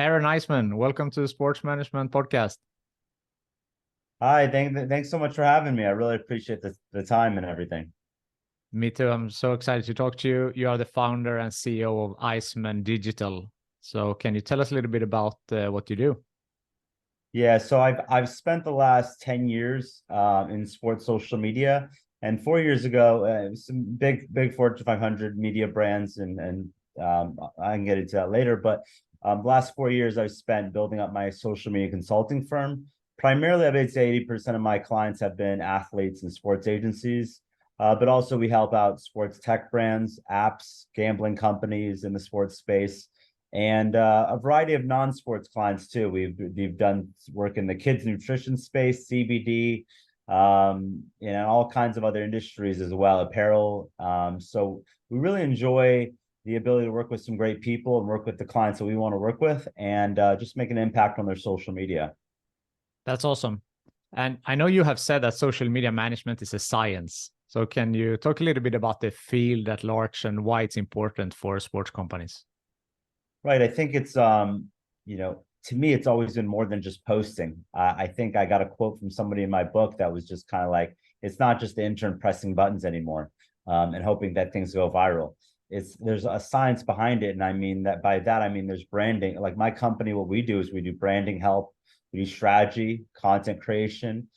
Aaron Eisman, welcome to the Sports Management Podcast. Hi, thanks so much for having me. I really appreciate the time and everything. Me too. I'm so excited to talk to you. You are the founder and CEO of Eisman Digital. So, can you tell us a little bit about what you do? Yeah, so I've spent the last 10 years in sports social media, and 4 years ago, some big Fortune 500 media brands, and I can get into that later. But the last 4 years I've spent building up my social media consulting firm. Primarily, I would say 80% of my clients have been athletes and sports agencies, but also we help out sports tech brands, apps, gambling companies in the sports space, and a variety of non-sports clients too. We've done work in the kids nutrition space, CBD, all kinds of other industries as well, apparel. So we really enjoy the ability to work with some great people and work with the clients that we want to work with, and just make an impact on their social media. That's awesome. And I know you have said that social media management is a science. So, can you talk a little bit about the field at large and why it's important for sports companies? Right. I think it's to me, it's always been more than just posting. I think I got a quote from somebody in my book that was just kind of like, it's not just the intern pressing buttons anymore, and hoping that things go viral. There's a science behind it. And I mean that by that, I mean there's branding. Like my company, what we do is we do branding help, we do strategy, content creation,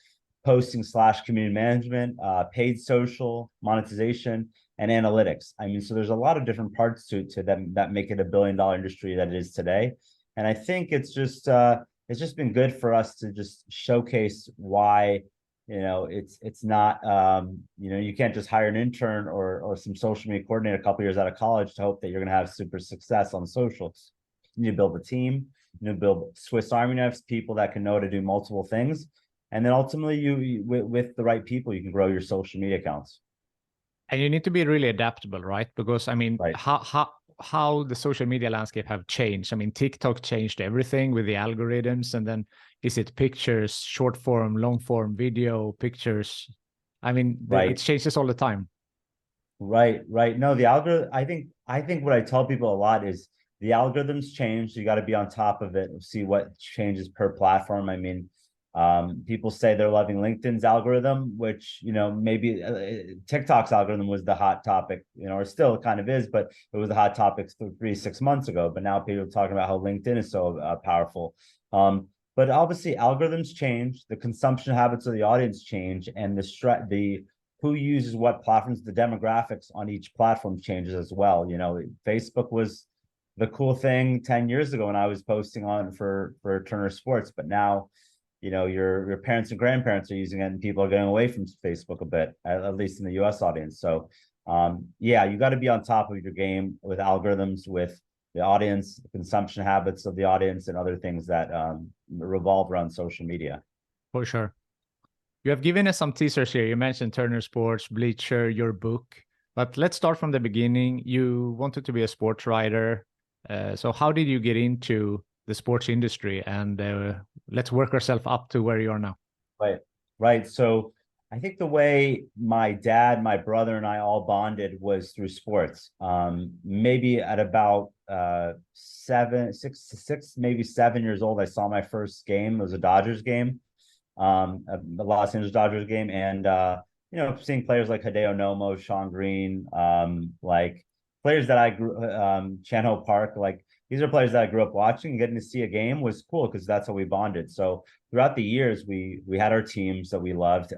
posting/community management, paid social, monetization, and analytics. I mean, so there's a lot of different parts to them that make it a $1 billion industry that it is today. And I think it's just been good for us to just showcase why it's not you can't just hire an intern or some social media coordinator a couple years out of college to hope that you're going to have super success on socials. You need to build a team, you need to build Swiss Army knives, people that can know how to do multiple things, and then ultimately with the right people you can grow your social media accounts. And you need to be really adaptable, right? Because I mean, Right. how the social media landscape have changed. I mean, TikTok changed everything with the algorithms, and then is it pictures, short form, long form, video, pictures? I mean, it Right. changes all the time. Right. No, the algorithm, I think what I tell people a lot is the algorithms change. You got to be on top of it, see what changes per platform. I mean, people say they're loving LinkedIn's algorithm, which, maybe TikTok's algorithm was the hot topic, or still kind of is, but it was the hot topic 3, 6 months ago. But now people are talking about how LinkedIn is so powerful. But obviously algorithms change, the consumption habits of the audience change, and the who uses what platforms, the demographics on each platform changes as well. Facebook was the cool thing 10 years ago when I was posting on for Turner Sports, but now, your parents and grandparents are using it, and people are getting away from Facebook a bit, at least in the US audience. So yeah, you got to be on top of your game with algorithms, with the audience, the consumption habits of the audience, and other things that revolve around social media. For sure. You have given us some teasers here. You mentioned Turner Sports, Bleacher, your book. But let's start from the beginning. You wanted to be a sports writer. So how did you get into the sports industry? And let's work ourselves up to where you are now. Right. So I think the way my dad, my brother, and I all bonded was through sports. Maybe at about 6, maybe 7 years old, I saw my first game. It was a Dodgers game, the Los Angeles Dodgers game, and seeing players like Hideo Nomo, Sean Green, like players that I grew, Chan-Ho Park, like these are players that I grew up watching, and getting to see a game was cool because that's how we bonded. So throughout the years, we had our teams that we loved.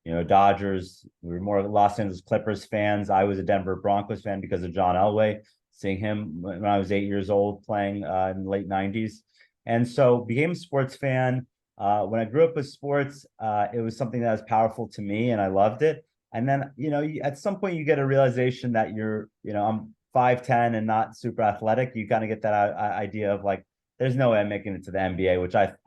Dodgers, we were more Los Angeles Clippers fans. I was a Denver Broncos fan because of John Elway, seeing him when I was 8 years old playing in the late 90s. And so became a sports fan. When I grew up with sports, it was something that was powerful to me and I loved it. And then, at some point you get a realization that I'm 5'10" and not super athletic. You kind of get that idea of like, there's no way I'm making it to the NBA, which that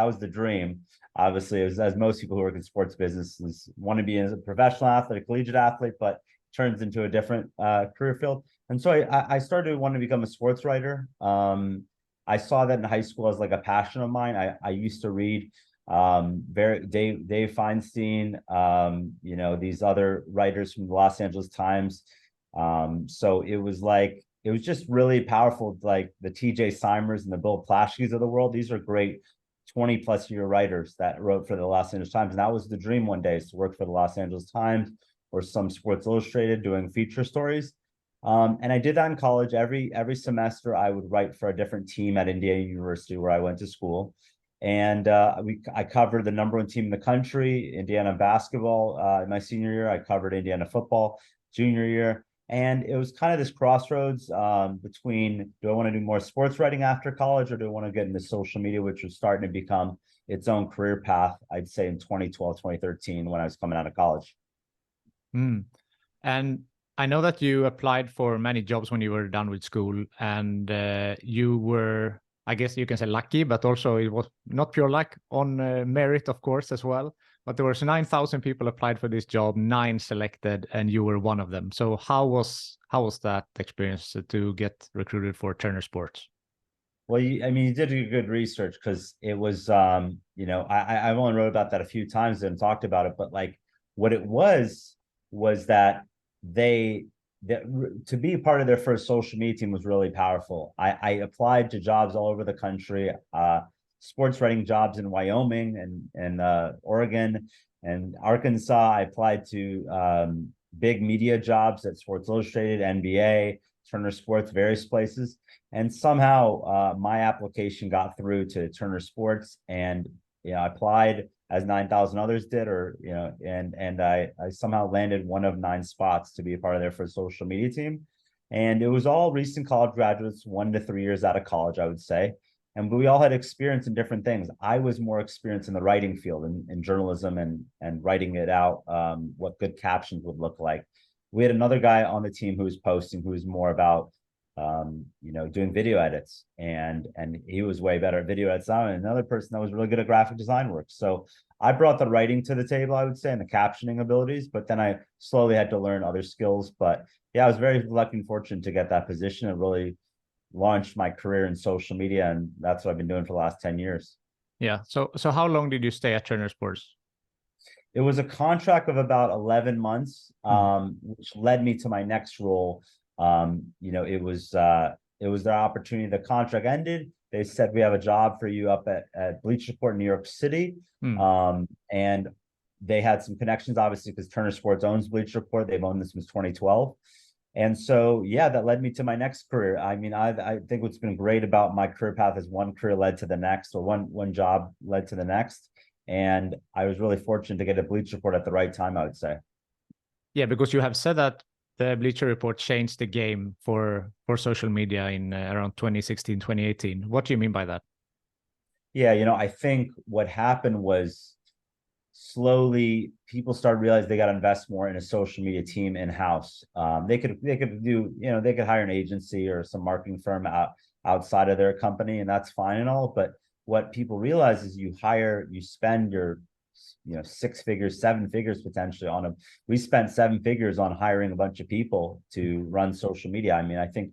was the dream. Obviously, as most people who work in sports businesses want to be as a professional athlete, a collegiate athlete, but turns into a different career field. And so I started wanting to become a sports writer. I saw that in high school as like a passion of mine. I used to read Dave Feinstein, these other writers from the Los Angeles Times. So it was like it was just really powerful. Like the TJ Simers and the Bill Plaschkes of the world. These are great 20+ year writers that wrote for the Los Angeles Times. And that was the dream one day, is to work for the Los Angeles Times or some Sports Illustrated doing feature stories. And I did that in college. Every semester, I would write for a different team at Indiana University, where I went to school. And I covered the #1 team in the country, Indiana basketball. In my senior year, I covered Indiana football junior year. And it was kind of this crossroads between, do I want to do more sports writing after college, or do I want to get into social media, which was starting to become its own career path, I'd say in 2012, 2013, when I was coming out of college. And I know that you applied for many jobs when you were done with school, and you were, I guess you can say, lucky, but also it was not pure luck, on merit, of course, as well. But there was 9,000 people applied for this job, 9 selected, and you were one of them. So how was that experience to get recruited for Turner Sports? Well, I mean, you did good research, because it was, you know, I've only wrote about that a few times and talked about it, but like what it was that to be part of their first social media team was really powerful. I applied to jobs all over the country, sports writing jobs in Wyoming and Oregon and Arkansas. I applied to big media jobs at Sports Illustrated, NBA, Turner Sports, various places. And somehow my application got through to Turner Sports, and I applied as 9,000 others did, or and I somehow landed one of 9 spots to be a part of their first social media team. And it was all recent college graduates, 1 to 3 years out of college, I would say. And we all had experience in different things. I was more experienced in the writing field, in journalism and writing it out, what good captions would look like. We had another guy on the team who was posting, who was more about doing video edits, and he was way better at video edits now, and another person that was really good at graphic design work. So I brought the writing to the table, I would say, and the captioning abilities, but then I slowly had to learn other skills. But yeah, I was very lucky and fortunate to get that position. It really launched my career in social media, and that's what I've been doing for the last 10 years. Yeah. So how long did you stay at Turner Sports? It was a contract of about 11 months, which led me to my next role. It was their opportunity. The contract ended. They said, we have a job for you up at Bleacher Report in New York City. And they had some connections, obviously, because Turner Sports owns Bleacher Report. They've owned this since 2012. And so, yeah, that led me to my next career. I mean, I think what's been great about my career path is one career led to the next, or one job led to the next. And I was really fortunate to get a Bleacher Report at the right time, I would say. Yeah, because you have said that the Bleacher Report changed the game for social media in around 2016, 2018. What do you mean by that? Yeah, I think what happened was, slowly people started realizing they got to invest more in a social media team in-house. They could do, they could hire an agency or some marketing firm outside of their company, and that's fine and all. But what people realize is you spend your 6 figures, 7 figures potentially on we spent 7 figures on hiring a bunch of people to run social media. I mean, I think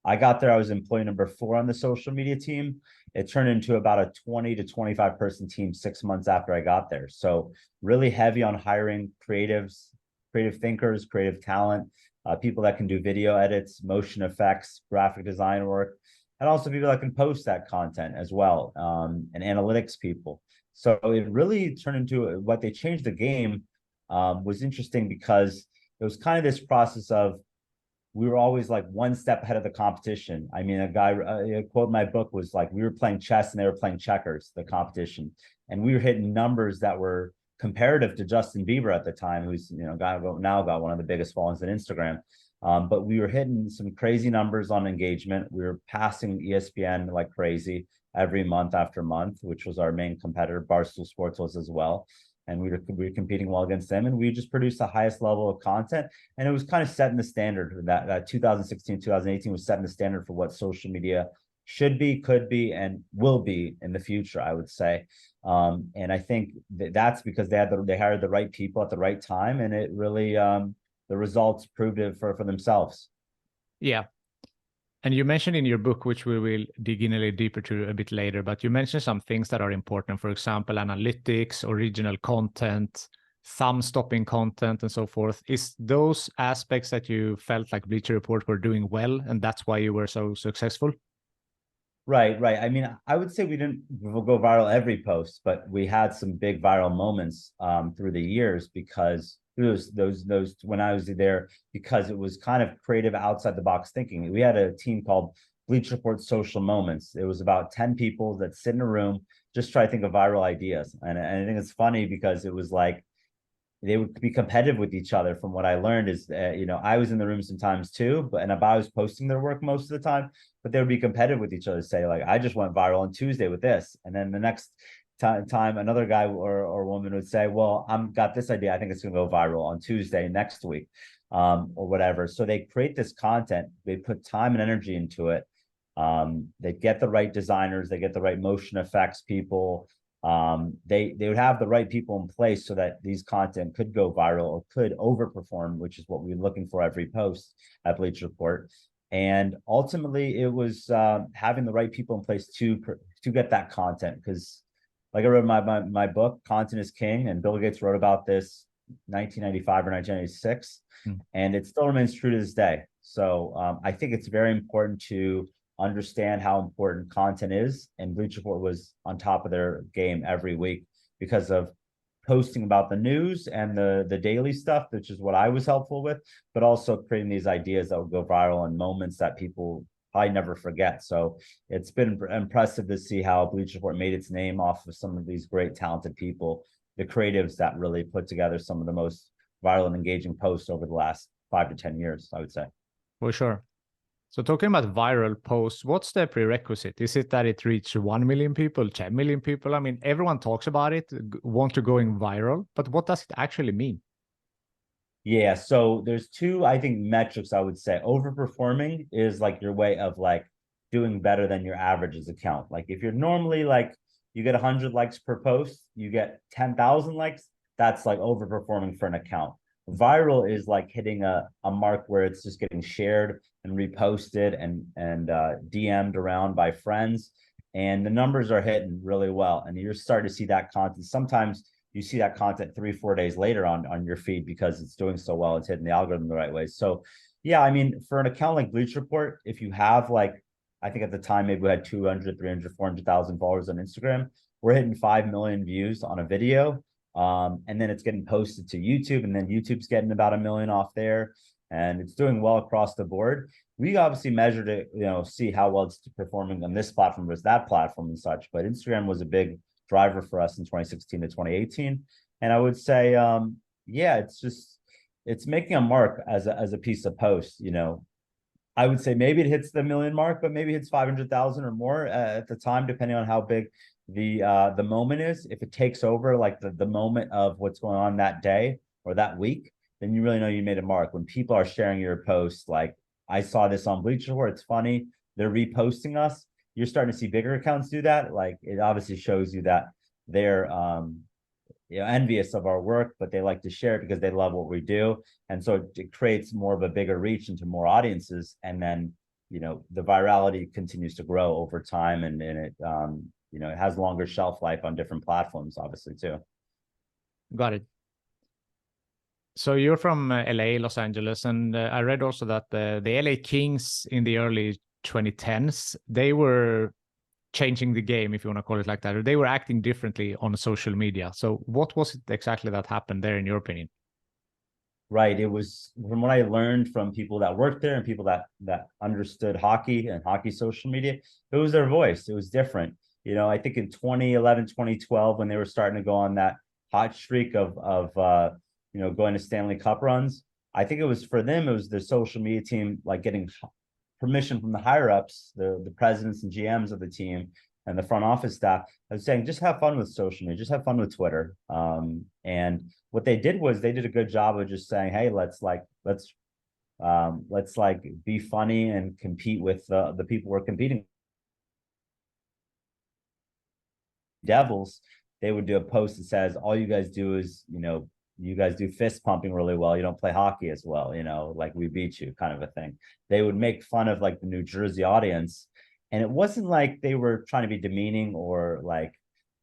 I got there, I was employee number 4 on the social media team. It turned into about a 20 to 25 person team 6 months after I got there. So really heavy on hiring creatives, creative thinkers, creative talent, people that can do video edits, motion effects, graphic design work, and also people that can post that content as well, and analytics people. So it really turned into, what they changed the game was interesting, because it was kind of this process of, we were always like one step ahead of the competition. I mean, a quote in my book was like, we were playing chess and they were playing checkers, the competition. And we were hitting numbers that were comparative to Justin Bieber at the time, who's, now got one of the biggest followings on Instagram. But we were hitting some crazy numbers on engagement. We were passing ESPN like crazy every month after month, which was our main competitor. Barstool Sports was as well. And we were competing well against them, and we just produced the highest level of content. And it was kind of setting the standard. That 2016, 2018 was setting the standard for what social media should be, could be, and will be in the future, I would say. And I think that's because they hired the right people at the right time, and it really the results proved it for themselves. Yeah. And you mentioned in your book, which we will dig in a little deeper to a bit later, but you mentioned some things that are important. For example, analytics, original content, thumb-stopping content and so forth. Is those aspects that you felt like Bleacher Report were doing well, and that's why you were so successful? Right, right. I mean, I would say we didn't go viral every post, but we had some big viral moments through the years because those when I was there, because it was kind of creative outside the box thinking. We had a team called Bleacher Report Social Moments. It was about 10 people that sit in a room, just try to think of viral ideas. And I think it's funny because it was like they would be competitive with each other. From what I learned is, I was in the room sometimes too, but I was posting their work most of the time, but they would be competitive with each other. Say like, I just went viral on Tuesday with this, and then the next time another guy or woman would say, well, I'm got this idea. I think it's gonna go viral on Tuesday next week, or whatever. So they create this content. They put time and energy into it. They get the right designers. They get the right motion effects people. They would have the right people in place so that these content could go viral or could overperform, which is what we're looking for every post at Bleacher Report. And ultimately, it was having the right people in place to get that content. Because, like I wrote in my book, content is king, and Bill Gates wrote about this 1995 or 1996, and it still remains true to this day. So I think it's very important to understand how important content is, and Bleacher Report was on top of their game every week because of posting about the news and the daily stuff, which is what I was helpful with, but also creating these ideas that would go viral and moments that people probably never forget. So it's been impressive to see how Bleacher Report made its name off of some of these great talented people, the creatives that really put together some of the most viral and engaging posts over the last 5 to 10 years, I would say. For sure. So talking about viral posts, what's the prerequisite? Is it that it reaches 1 million people, 10 million people? I mean, everyone talks about it, want to going viral, but what does it actually mean? Yeah, so there's two, I think, metrics I would say. Overperforming is like your way of like doing better than your averages account. Like if you're normally like you get 100 likes per post, you get 10,000 likes, that's like overperforming for an account. Viral is like hitting a mark where it's just getting shared and reposted and DM'd around by friends, and the numbers are hitting really well, and you're starting to see that content. Sometimes you see that content 3-4 days later on your feed because it's doing so well, it's hitting the algorithm the right way. So yeah, I mean, for an account like Bleacher Report, if you have like, I think at the time maybe we had 200, 300, 400,000 followers on Instagram, we're hitting 5 million views on a video, and then it's getting posted to YouTube, and then YouTube's getting about 1 million off there, and it's doing well across the board. We obviously measured it, see how well it's performing on this platform versus that platform and such, but Instagram was a big driver for us in 2016 to 2018. And I would say, yeah, it's making a mark as a piece of post. I would say maybe it hits the 1 million mark, but maybe it's 500,000 or more at the time, depending on how big the moment is. If it takes over like the moment of what's going on that day or that week, then you really know you made a mark. When people are sharing your post, like I saw this on Bleacher Report, it's funny, they're reposting us. You're starting to see bigger accounts do that. Like it obviously shows you that they're envious of our work, but they like to share it because they love what we do. And so it creates more of a bigger reach into more audiences. And then, the virality continues to grow over time, and it, it has longer shelf life on different platforms, obviously, too. Got it. So you're from LA, Los Angeles, and I read also that the LA Kings in the early 2010s, they were changing the game, if you want to call it like that, or they were acting differently on social media. So what was it exactly that happened there, in your opinion? Right. It was, from what I learned from people that worked there and people that understood hockey and hockey social media, it was their voice. It was different. I think in 2011, 2012, when they were starting to go on that hot streak of going to Stanley Cup runs, I think it was for them, it was the social media team, like getting permission from the higher ups, the presidents and GMs of the team and the front office staff. I was saying, just have fun with social media, just have fun with Twitter. And what they did was they did a good job of just saying, hey, let's be funny and compete with the people we're competing. Devils, they would do a post that says, all you guys do is, you guys do fist pumping really well. You don't play hockey as well, like we beat you, kind of a thing. They would make fun of like the New Jersey audience. And it wasn't like they were trying to be demeaning or like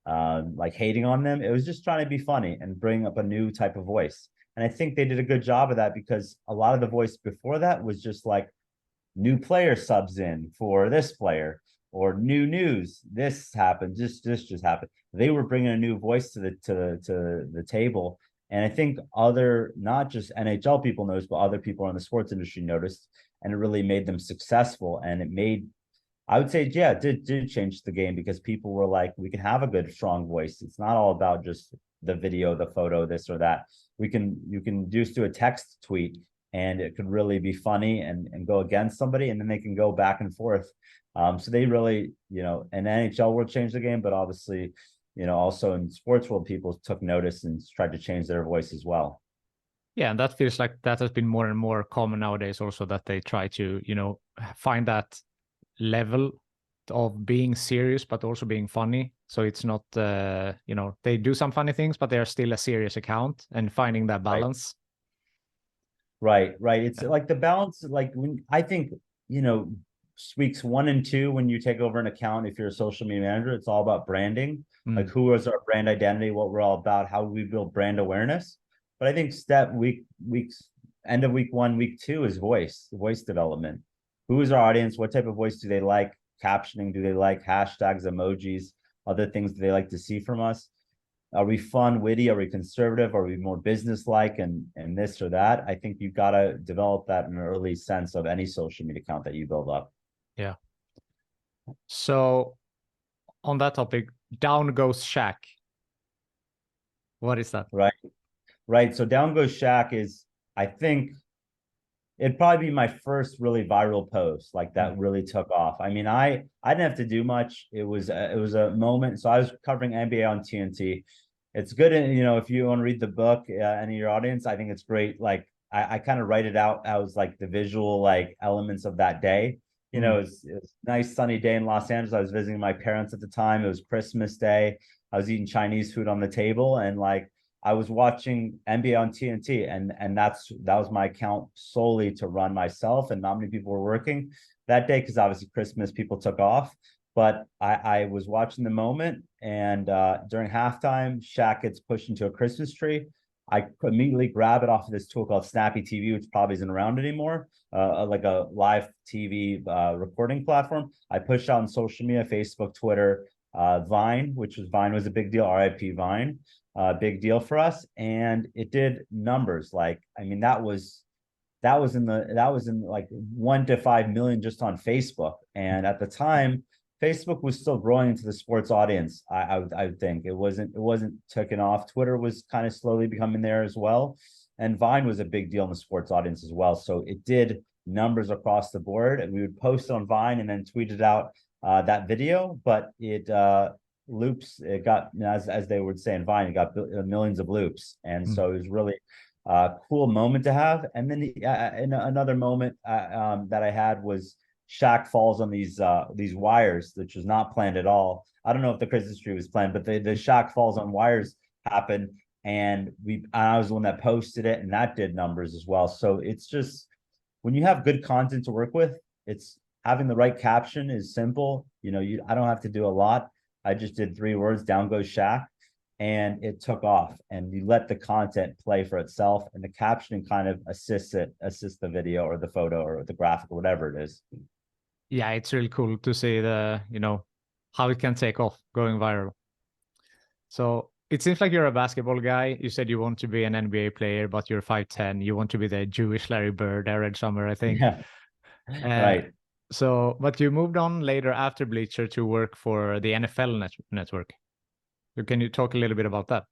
like hating on them. It was just trying to be funny and bring up a new type of voice. And I think they did a good job of that, because a lot of the voice before that was just like new player subs in for this player, or new news. This happened. This just happened. They were bringing a new voice to the table. And I think other, not just NHL people noticed, but other people in the sports industry noticed, and it really made them successful. And it made, I would say, yeah, it did change the game, because people were like, we can have a good, strong voice. It's not all about just the video, the photo, this or that. You can just do a text tweet, and it could really be funny and go against somebody, and then they can go back and forth. So they really, in NHL world changed the game, but obviously, also in sports world, people took notice and tried to change their voice as well. Yeah, and that feels like that has been more and more common nowadays also, that they try to, find that level of being serious but also being funny. So it's not they do some funny things, but they are still a serious account, and finding that balance. Right. It's like the balance, like when I think, weeks 1 and 2, when you take over an account, if you're a social media manager, it's all about branding. Like, who is our brand identity, what we're all about, how we build brand awareness. But I think weeks end of week 1, week 2 is voice development. Who is our audience? What type of voice do they like? Captioning, do they like hashtags, emojis, other things do they like to see from us? Are we fun, witty? Are we conservative? Are we more business-like and this or that? I think you got to develop that in an early sense of any social media account that you build up. Yeah. So on that topic, Down Goes Shaq. What is that? Right. So Down Goes Shaq is, I think, it'd probably be my first really viral post, like that really took off. I mean, I didn't have to do much. It was a moment. So I was covering NBA on TNT. It's good, if you want to read the book, any of your audience, I think it's great. Like, I kind of write it out as like the visual like elements of that day. It was a nice sunny day in Los Angeles. I was visiting my parents at the time. It was Christmas Day. I was eating Chinese food on the table, and like, I was watching NBA on TNT, and that was my account solely to run myself, and not many people were working that day, because obviously Christmas, people took off. But I was watching the moment, and during halftime, Shaq gets pushed into a Christmas tree. I immediately grab it off of this tool called Snappy TV, which probably isn't around anymore, like a live TV recording platform. I pushed out on social media, Facebook, Twitter, Vine, Vine was a big deal. RIP Vine. Big deal for us, and it did numbers. Like, I mean, that was in like 1 to 5 million just on Facebook. And at the time, Facebook was still growing into the sports audience. I would think it wasn't taken off. Twitter was kind of slowly becoming there as well, and Vine was a big deal in the sports audience as well. So it did numbers across the board, and we would post on Vine and then tweet it out, that video. But it loops, it got, as they would say in Vine, it got millions of loops. And so it was really a cool moment to have. And then another moment that I had was Shaq falls on these wires, which was not planned at all. I don't know if the Christmas tree was planned, but the Shaq falls on wires happened, and I was the one that posted it, and that did numbers as well. So it's just, when you have good content to work with, it's having the right caption is simple. I don't have to do a lot. I just did 3 words, Down Goes Shaq, and it took off. And you let the content play for itself, and the captioning kind of assists the video or the photo or the graphic or whatever it is. Yeah, it's really cool to see how it can take off going viral. So it seems like you're a basketball guy. You said you want to be an NBA player, but you're 5'10". You want to be the Jewish Larry Bird. I read somewhere, I think. Yeah. Right. So, but you moved on later after Bleacher to work for the NFL network. So can you talk a little bit about that?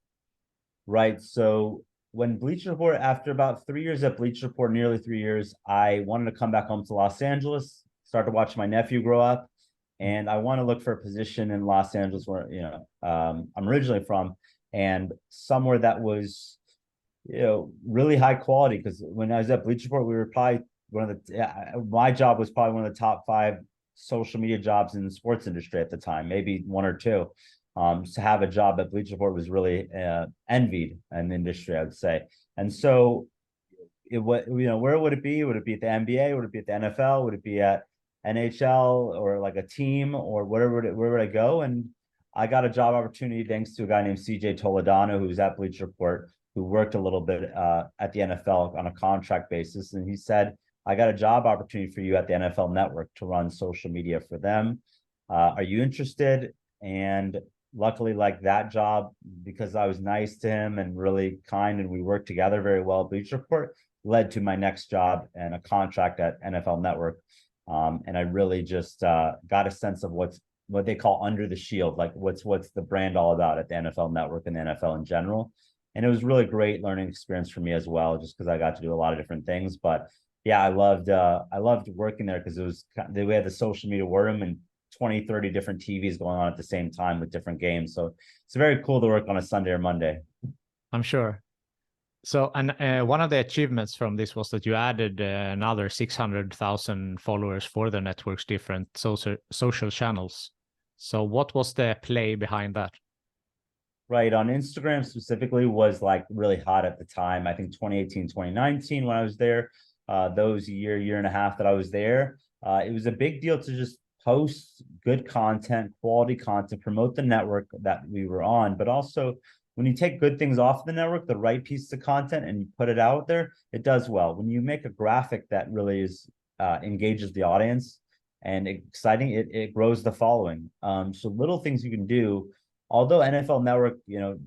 Right. So when Bleacher Report, after about 3 years at Bleacher Report, nearly 3 years, I wanted to come back home to Los Angeles, start to watch my nephew grow up. And I want to look for a position in Los Angeles where, I'm originally from, and somewhere that was, really high quality. Because when I was at Bleacher Report, we were probably my job was probably one of the top 5 social media jobs in the sports industry at the time, maybe 1 or 2. To have a job at Bleacher Report was really envied in the industry, I would say. And so where would it be? Would it be at the NBA? Would it be at the NFL? Would it be at NHL or like a team or whatever? Where would I go? And I got a job opportunity thanks to a guy named CJ Toledano, who's at Bleacher Report, who worked a little bit at the NFL on a contract basis. And he said, I got a job opportunity for you at the NFL Network to run social media for them. Are you interested? And luckily, like that job, because I was nice to him and really kind, and we worked together very well at Bleacher Report, led to my next job and a contract at NFL Network. And I really just got a sense of what they call under the shield, like what's the brand all about at the NFL Network and the NFL in general. And it was really great learning experience for me as well, just because I got to do a lot of different things. But yeah, I loved working there because we had the social media war room and 20, 30 different TVs going on at the same time with different games. So it's very cool to work on a Sunday or Monday. I'm sure. So, and one of the achievements from this was that you added another 600,000 followers for the network's different social channels. So what was the play behind that? Right. On Instagram specifically was like really hot at the time. I think 2018, 2019, when I was there, those year and a half that I was there, it was a big deal to just post good content, quality content, promote the network that we were on, but also when you take good things off the network, the right pieces of content, and you put it out there, it does well. When you make a graphic that really is engages the audience and exciting, it grows the following. So little things you can do, although NFL Network,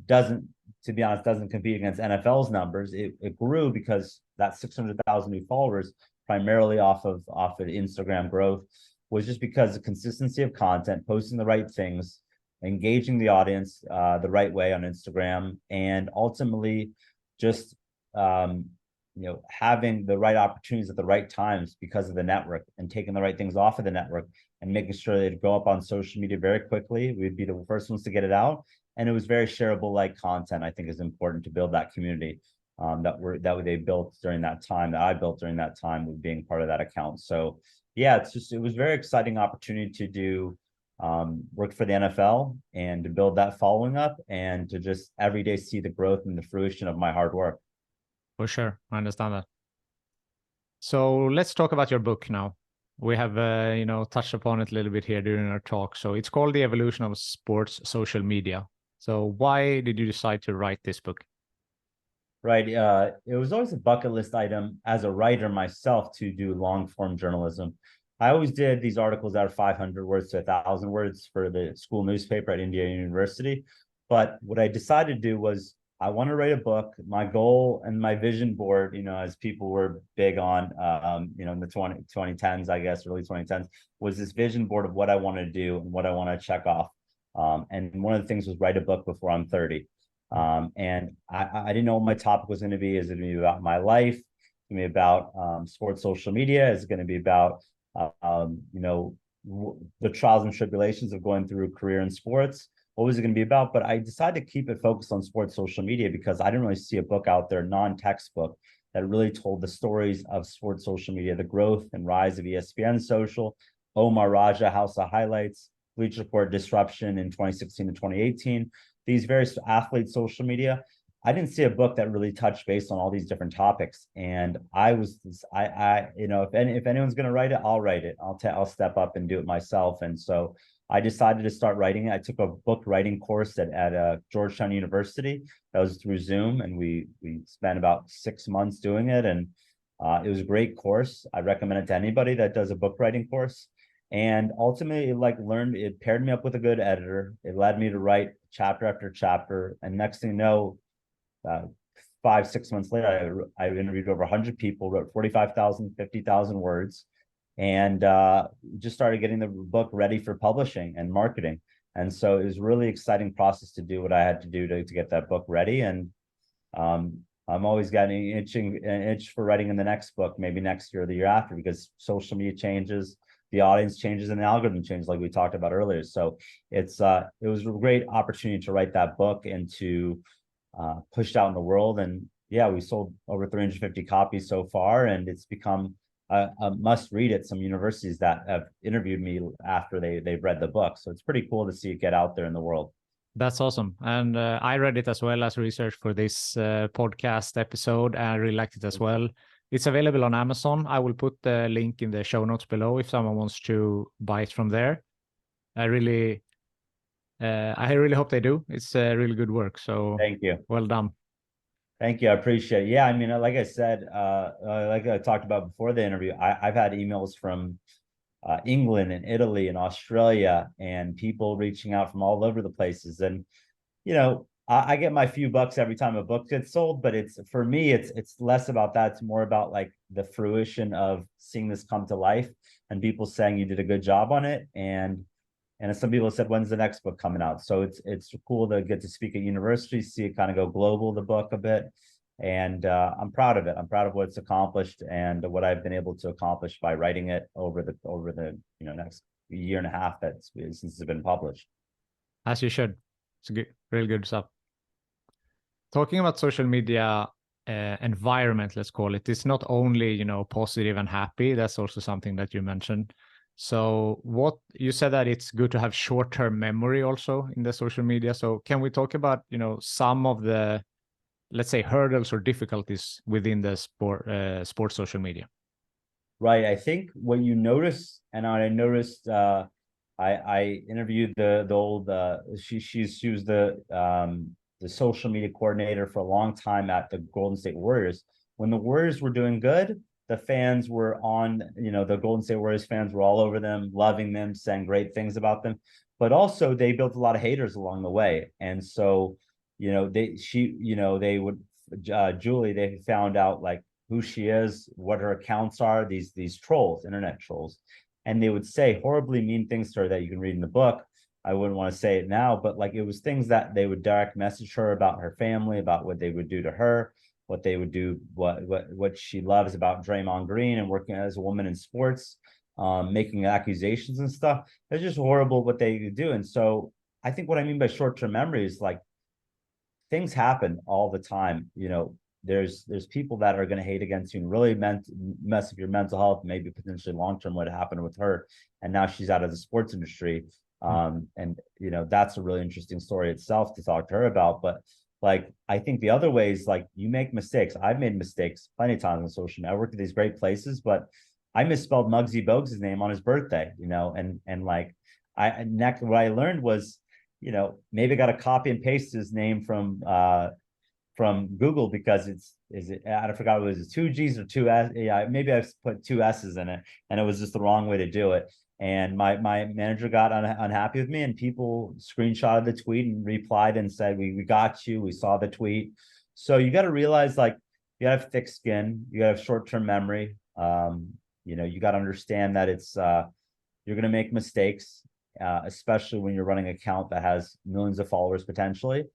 doesn't compete against NFL's numbers. It grew because that 600,000 new followers, primarily off of Instagram growth, was just because the consistency of content, posting the right things, engaging the audience the right way on Instagram, and ultimately just having the right opportunities at the right times because of the network, and taking the right things off of the network and making sure they'd go up on social media very quickly. We'd be the first ones to get it out, and it was very shareable like content. I think is important to build that community that they built during that time, that I built during that time with being part of that account. So yeah, it was a very exciting opportunity to do work for the NFL and to build that following up, and to just every day see the growth and the fruition of my hard work. For sure, I understand that. So let's talk about your book now. We have, touched upon it a little bit here during our talk. So it's called The Evolution of Sports Social Media. So why did you decide to write this book? Right. It was always a bucket list item as a writer myself to do long form journalism. I always did these articles that are 500 words to 1,000 words for the school newspaper at Indiana University. But what I decided to do was I want to write a book. My goal and my vision board, as people were big on, in the 2010s, I guess, early 2010s, was this vision board of what I want to do and what I want to check off. And one of the things was write a book before I'm 30. And I didn't know what my topic was going to be. Is it going to be about my life? Is it going to be about sports social media? Is it going to be about, the trials and tribulations of going through a career in sports? What was it going to be about? But I decided to keep it focused on sports social media because I didn't really see a book out there, non-textbook, that really told the stories of sports social media, the growth and rise of ESPN social, Omar Raja House of Highlights, Bleacher Report disruption in 2016 to 2018, these various athlete social media. I didn't see a book that really touched base on all these different topics. And if anyone's going to write it, I'll write it. I'll step up and do it myself. And so I decided to start writing it. I took a book writing course at Georgetown University. That was through Zoom, and we spent about 6 months doing it. And it was a great course. I recommend it to anybody that does a book writing course. And ultimately, it paired me up with a good editor. It led me to write chapter after chapter. And next thing you know, 5-6 months later, I interviewed over 100 people, wrote 45,000, 50,000 words, and just started getting the book ready for publishing and marketing. And so it was a really exciting process to do what I had to do to get that book ready. And I'm always getting an itch for writing in the next book, maybe next year or the year after, because social media changes, the audience changes, and the algorithm changes, like we talked about earlier. So it was a great opportunity to write that book and to push it out in the world. And yeah, we sold over 350 copies so far, and it's become a must read at some universities that have interviewed me after they've read the book. So it's pretty cool to see it get out there in the world. That's awesome. And I read it as well as research for this podcast episode, and I really liked it as well. It's available on Amazon. I will put the link in the show notes below if someone wants to buy it from there. I really I really hope they do. It's really good work. So Thank you. well done. Thank you. I appreciate it. Yeah, I mean, like I said, like I talked about before the interview, I've had emails from England and Italy and Australia and people reaching out from all over the places. And, I get my few bucks every time a book gets sold, but it's for me, it's less about that. It's more about like the fruition of seeing this come to life and people saying you did a good job on it. And some people said, when's the next book coming out? So it's cool to get to speak at universities, see it kind of go global, the book a bit. And I'm proud of it. I'm proud of what it's accomplished and what I've been able to accomplish by writing it over the next year and a half since it's been published. As you should. It's good, really good stuff. Talking about social media environment, let's call it, it's not only, positive and happy. That's also something that you mentioned. So what you said that it's good to have short-term memory also in the social media. So can we talk about, some of the, let's say, hurdles or difficulties within the sports social media? Right. I think what you notice, and I noticed, I interviewed the old she was the social media coordinator for a long time at the Golden State Warriors. When the Warriors were doing good, the fans were on, the Golden State Warriors fans were all over them, loving them, saying great things about them. But also they built a lot of haters along the way. And so, they would Julie, they found out like who she is, what her accounts are, these trolls, internet trolls. And they would say horribly mean things to her that you can read in the book. I wouldn't want to say it now, but like it was things that they would direct message her about her family, about what they would do to her, what they would do, what she loves about Draymond Green and working as a woman in sports, making accusations and stuff. It's just horrible what they do. And so I think what I mean by short-term memory is like things happen all the time. There's people that are going to hate against you and really mess up your mental health, maybe potentially long-term what happened with her. And now she's out of the sports industry. And that's a really interesting story itself to talk to her about. But like, I think the other way is like you make mistakes. I've made mistakes plenty of times on social media. I worked at these great places, but I misspelled Muggsy Bogues' name on his birthday, and like what I learned was, maybe I got to copy and paste his name from Google because I forgot it was two G's or two S. Yeah, maybe I put two S's in it, and it was just the wrong way to do it. And my manager got unhappy with me, and people screenshotted the tweet and replied and said, "We got you. We saw the tweet." So you got to realize, like, you got to have thick skin. You got to have short-term memory. You got to understand that you're going to make mistakes, especially when you're running an account that has millions of followers potentially.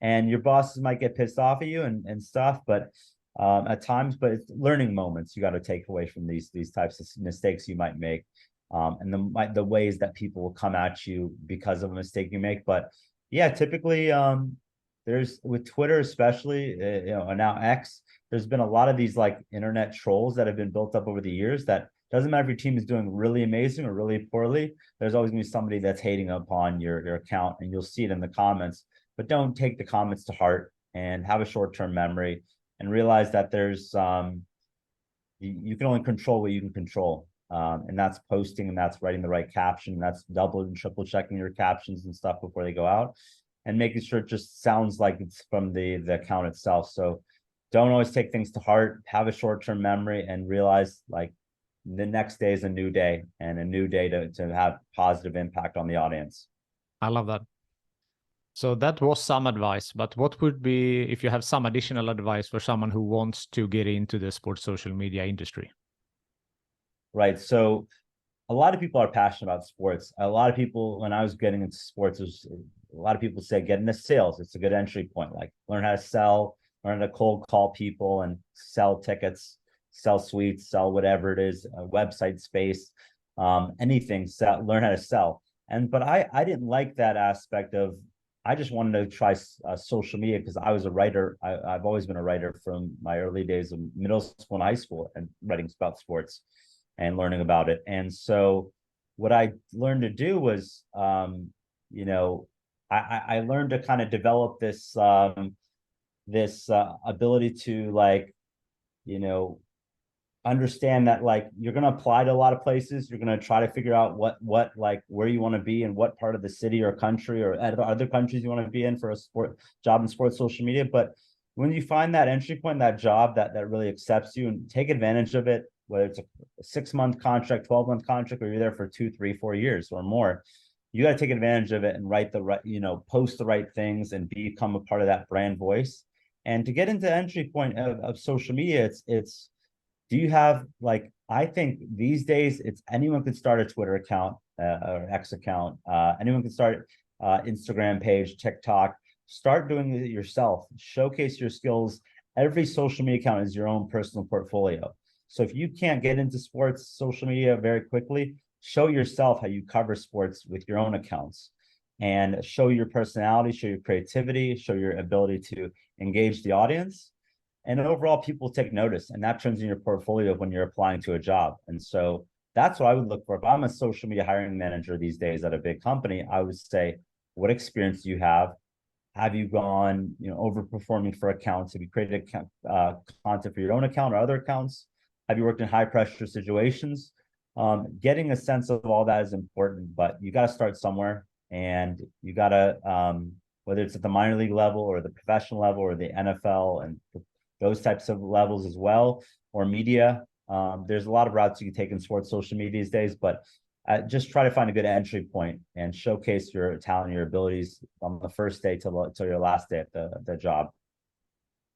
And your bosses might get pissed off at you and stuff, but at times, but it's learning moments you got to take away from these types of mistakes you might make, and the ways that people will come at you because of a mistake you make. But yeah, typically, there's with Twitter especially, and now X, there's been a lot of these like internet trolls that have been built up over the years that doesn't matter if your team is doing really amazing or really poorly. There's always going to be somebody that's hating upon your account, and you'll see it in the comments. But don't take the comments to heart and have a short-term memory and realize that there's you can only control what you can control. And that's posting, and that's writing the right caption, and that's double and triple checking your captions and stuff before they go out, and making sure it just sounds like it's from the account itself. So don't always take things to heart, have a short-term memory, and realize like the next day is a new day, and a new day to have positive impact on the audience. I love that. So that was some advice, but what would be, if you have some additional advice for someone who wants to get into the sports social media industry? Right. So a lot of people are passionate about sports. A lot of people, when I was getting into sports, a lot of people say get into sales. It's a good entry point. Like learn how to sell, learn how to cold call people and sell tickets, sell suites, sell whatever it is, a website space, anything, learn how to sell. But I didn't like that aspect of, I just wanted to try social media because I was a writer. I've always been a writer from my early days of middle school and high school, and writing about sports and learning about it. And so what I learned to do was, I learned to kind of develop this ability to, like, understand that like you're going to apply to a lot of places. You're going to try to figure out what like where you want to be and what part of the city or country or other countries you want to be in for a sport job in sports social media. But when you find that entry point, that job that really accepts you, and take advantage of it, whether it's a 6-month contract, 12-month contract, or you're there for 2, 3, 4 years or more, you got to take advantage of it and write the right, post the right things and become a part of that brand voice. And to get into the entry point of social media, it's do you have like, I think these days it's anyone could start a Twitter account or X account. Anyone can start Instagram page, TikTok. Start doing it yourself. Showcase your skills. Every social media account is your own personal portfolio. So if you can't get into sports social media very quickly, show yourself how you cover sports with your own accounts, and show your personality, show your creativity, show your ability to engage the audience. And overall, people take notice, and that turns in your portfolio when you're applying to a job. And so that's what I would look for. If I'm a social media hiring manager these days at a big company, I would say, what experience do you have? Have you gone, overperforming for accounts? Have you created content for your own account or other accounts? Have you worked in high pressure situations? Getting a sense of all that is important, but you got to start somewhere, and you got to, whether it's at the minor league level or the professional level or the NFL and those types of levels as well, or media. There's a lot of routes you can take in sports social media these days, but just try to find a good entry point and showcase your talent, your abilities on the first day till your last day at the job.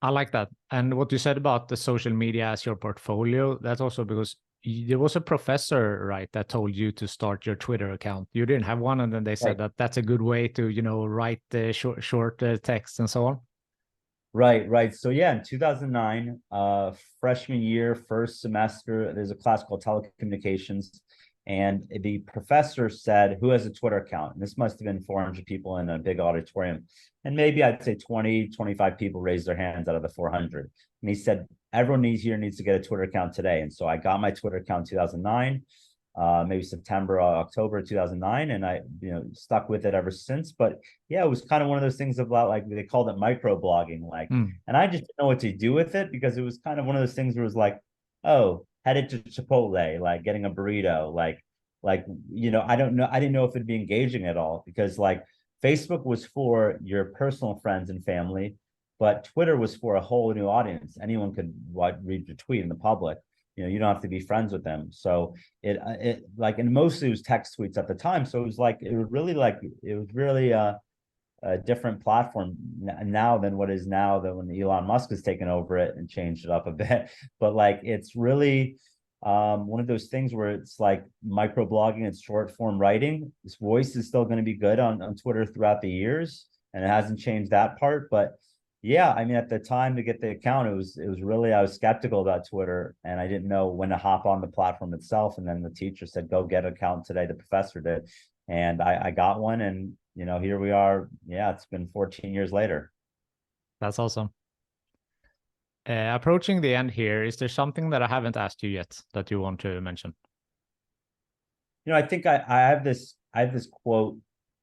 I like that. And what you said about the social media as your portfolio, that's also because there was a professor, right, that told you to start your Twitter account. You didn't have one, and then they said that that's a good way to, write the short text and so on. Right. So yeah, in 2009, freshman year, first semester, there's a class called telecommunications. And the professor said, who has a Twitter account? And this must have been 400 people in a big auditorium. And maybe I'd say 20, 25 people raised their hands out of the 400. And he said, everyone here needs to get a Twitter account today. And so I got my Twitter account in 2009, maybe September, October 2009. And I, stuck with it ever since. But yeah, it was kind of one of those things about, like, they called it micro blogging, and I just didn't know what to do with it, because it was kind of one of those things where it was like, oh, headed to Chipotle, like getting a burrito, I don't know. I didn't know if it'd be engaging at all, because like Facebook was for your personal friends and family, but Twitter was for a whole new audience. Anyone could read your tweet in the public. You don't have to be friends with them. So it like, and mostly it was text tweets at the time. So it was really a different platform now than what is now, than when Elon Musk has taken over it and changed it up a bit. But like, it's really one of those things where it's like microblogging, it's short form writing. This voice is still going to be good on Twitter throughout the years, and it hasn't changed that part. But yeah, I mean, at the time to get the account, it was really, I was skeptical about Twitter, and I didn't know when to hop on the platform itself. And then the teacher said, go get an account today. The professor did, and I got one, and here we are. Yeah, it's been 14 years later. That's awesome. Approaching the end here, is there something that I haven't asked you yet that you want to mention? I think I have this quote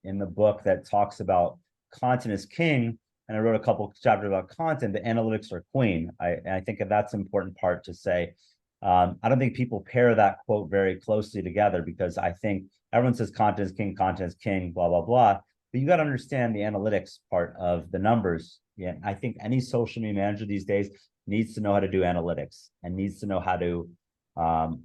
in the book that talks about content is king, and I wrote a couple chapters about content. The analytics are queen. I think that's an important part to say. I don't think people pair that quote very closely together, because I think everyone says content is king, blah, blah, blah. But you got to understand the analytics part of the numbers. Yeah, I think any social media manager these days needs to know how to do analytics, and needs to know how to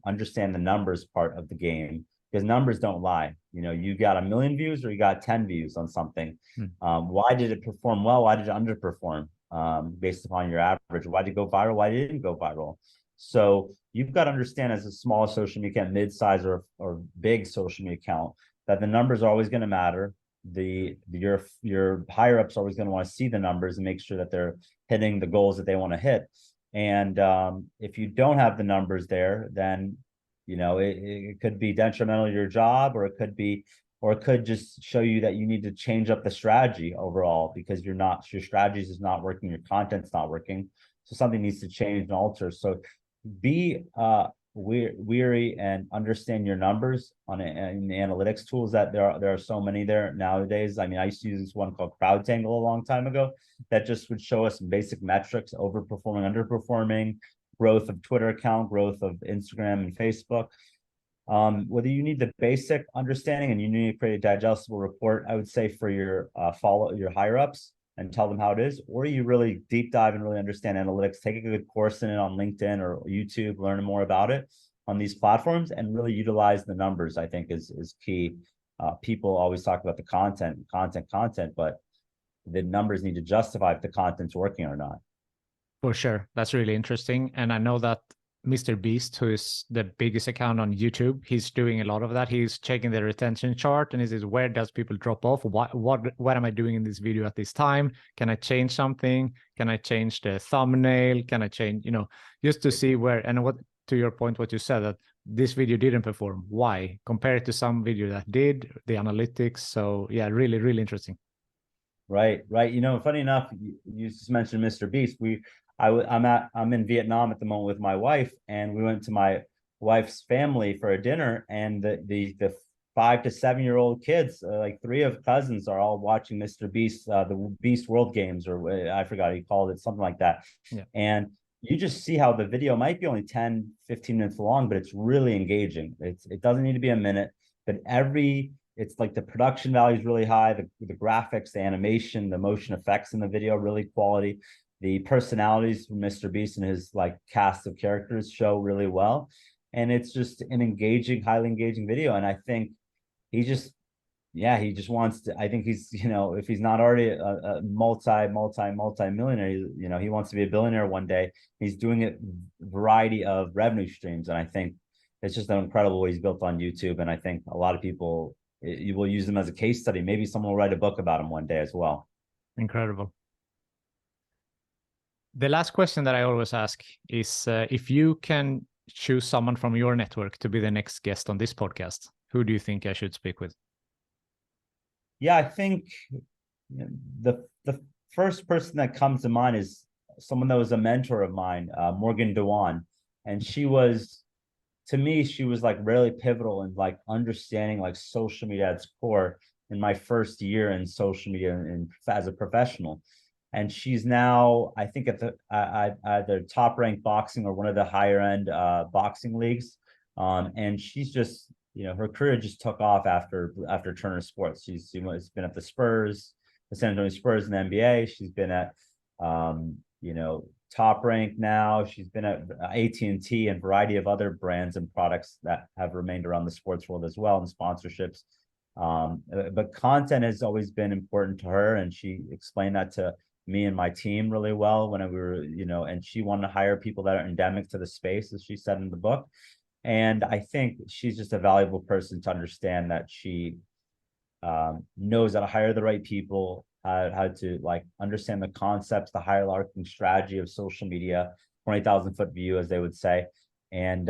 understand the numbers part of the game, because numbers don't lie. You got 1 million views or you got 10 views on something. Why did it perform well? Why did it underperform based upon your average? Why did it go viral? Why did it didn't go viral? So you've got to understand, as a small social media account, mid-size or big social media account, that the numbers are always going to matter. Your higher ups are always going to want to see the numbers and make sure that they're hitting the goals that they want to hit. And if you don't have the numbers there, then it could be detrimental to your job, or it could just show you that you need to change up the strategy overall, because your strategies is not working, your content's not working. So something needs to change and alter. So be weary and understand your numbers in the analytics tools, that there are so many there nowadays. I mean, I used to use this one called CrowdTangle a long time ago, that just would show us basic metrics, overperforming, underperforming, growth of Twitter account, growth of Instagram and Facebook. Whether you need the basic understanding and you need to create a digestible report, I would say for your your higher ups and tell them how it is, or you really deep dive and really understand analytics, take a good course in it on LinkedIn or YouTube, learn more about it on these platforms and really utilize the numbers, I think is key. People always talk about the content, but the numbers need to justify if the content's working or not. For sure. That's really interesting. And I know that Mr. Beast, who is the biggest account on YouTube, he's doing a lot of that. He's checking the retention chart and he says, where does people drop off? What am I doing in this video at this time? Can I change something? Can I change the thumbnail? Can I change, just to see where, and what, to your point, what you said, that this video didn't perform. Why? Compare it to some video that did, the analytics. So yeah, really, really interesting. Right. Funny enough, you just mentioned Mr. Beast. I'm in Vietnam at the moment with my wife, and we went to my wife's family for a dinner, and the 5 to 7 year old kids, like 3 of cousins, are all watching Mr. Beast, the Beast World Games, or I forgot he called it something like that. Yeah. And you just see how the video might be only 10, 15 minutes long, but it's really engaging. It doesn't need to be a minute, but it's like the production value is really high, the graphics, the animation, the motion effects in the video, really quality. The personalities from Mr. Beast and his like cast of characters show really well. And it's just an engaging, highly engaging video. And I think he just wants to, I think he's, if he's not already a multi-millionaire, he wants to be a billionaire one day. He's doing it variety of revenue streams. And I think it's just an incredible way he's built on YouTube. And I think a lot of people, you will use them as a case study. Maybe someone will write a book about him one day as well. Incredible. The last question that I always ask is if you can choose someone from your network to be the next guest on this podcast, who do you think I should speak with? Yeah, I think the first person that comes to mind is someone that was a mentor of mine, Morgan Dewan. And to me, she was like really pivotal in like understanding like social media at its core in my first year in social media and as a professional. And she's now, I think, at either top ranked boxing or one of the higher end boxing leagues. And she's just, her career just took off after Turner Sports. She's been at the San Antonio Spurs in the NBA. She's been at, Top Rank now. She's been at AT&T and a variety of other brands and products that have remained around the sports world as well, and sponsorships. But content has always been important to her, and she explained that to me and my team really well when we were, and she wanted to hire people that are endemic to the space, as she said in the book. And I think she's just a valuable person to understand that she knows how to hire the right people, how to like understand the concepts, the hierarchy strategy of social media, 20,000-foot view, as they would say. And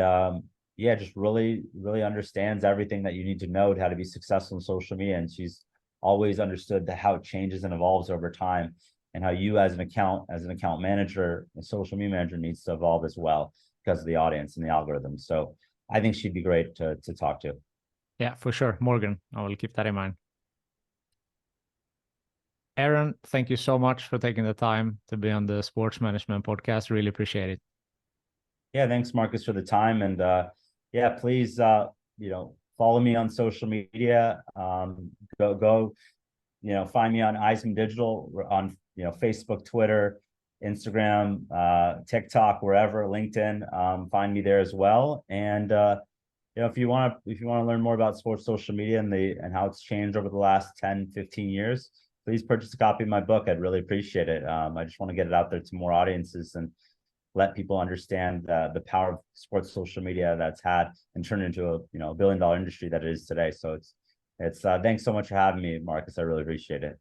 just really, really understands everything that you need to know to how to be successful in social media. And she's always understood how it changes and evolves over time, and how you as an account manager, a social media manager, needs to evolve as well because of the audience and the algorithm. So I think she'd be great to talk to. Yeah, for sure. Morgan, I will keep that in mind. Aaron, thank you so much for taking the time to be on the Sports Management Podcast. Really appreciate it. Yeah, thanks, Marcus, for the time. And please, follow me on social media. Go, find me on Eisman Digital on, Facebook, Twitter, Instagram, TikTok, wherever, LinkedIn. Find me there as well. And if you want to learn more about sports social media and how it's changed over the last 10, 15 years, please purchase a copy of my book. I'd really appreciate it. I just want to get it out there to more audiences and let people understand the power of sports social media that's had and turned into a $1 billion industry that it is today. So it's thanks so much for having me, Marcus. I really appreciate it.